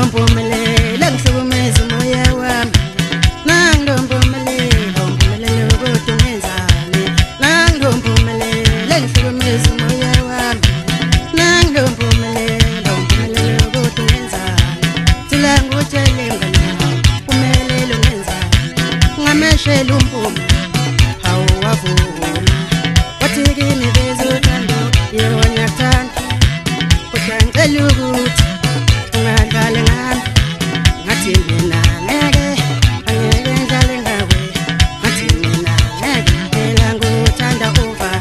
Mpumelelo ngihlukumeza umoya wami nangu Mpumelelo Mpumelelo kodwa ngenzani nangu Mpumelelo ngihlukumeza umoya wami nangu Mpumelelo Mpumelelo kodwa ngenzani thula ngutshele ngani Mpumelelo ngenzani ngameshela umpume hawu wavuma wathi kimi bezothando yona ngiyakuthanda kodwa ngicela ukuthi ungadlali ngami ngathi mina ngeke angeke ngidlale ngawe ngathi mina ngeke phela nguthanda over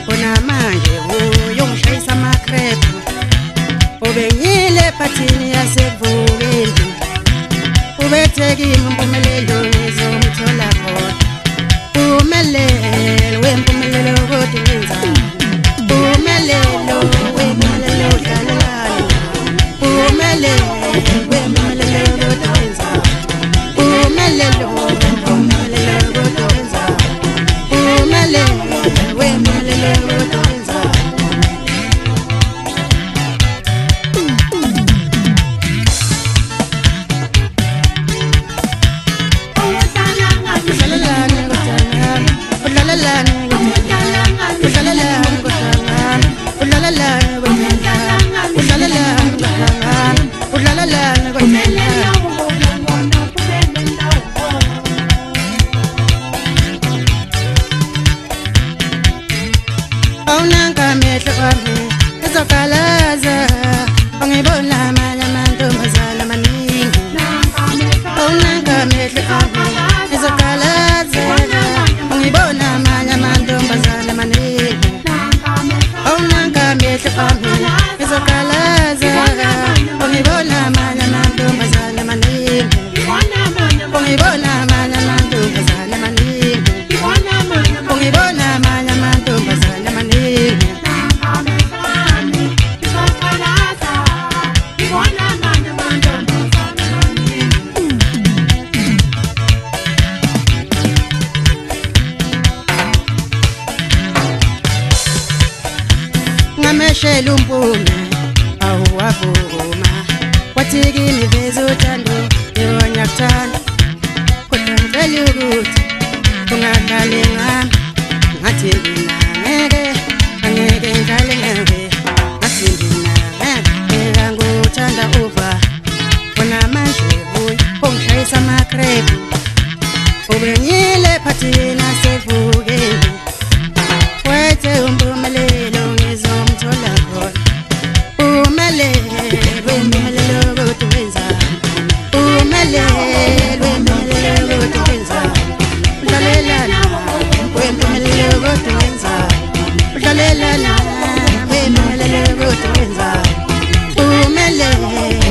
bona manje uyongishayisa amakrephu ubenyile ephathini yasekuvukeni ubethe kimi Mpumelelo ngizomthola khona Mpumelelo wempumelelo kodwa ngenzani Mpumelelo wempumelelo dlalelani Mpumelelo wempumelelo kodwa ngenzani Mpumelelo wempumelelo kodwa ngenzani Mpumelelo wempumelelo kodwa ngenzani ngameshela umpume awu wavuma wathi kimi bezothando yona ngiyakuthanda kodwa ngicela ukuthi ungadlali ngami ngathi mina ngeke angeke ngidlale ngawe ngathi mina ngeke phela nguthanda over bona manje ungishayisa amakrephu ubenyile ephathini yasekuvukeni wethe Mpumelelo ngizomthola khona Mpumelelo wempumelelo kodwa ngenzani Mpumelelo wempumelelo kodwa ngenzani udlalelana wempumelelo kodwa ngenzani udlalelana wempumelelo kodwa ngenzani Mpumelelo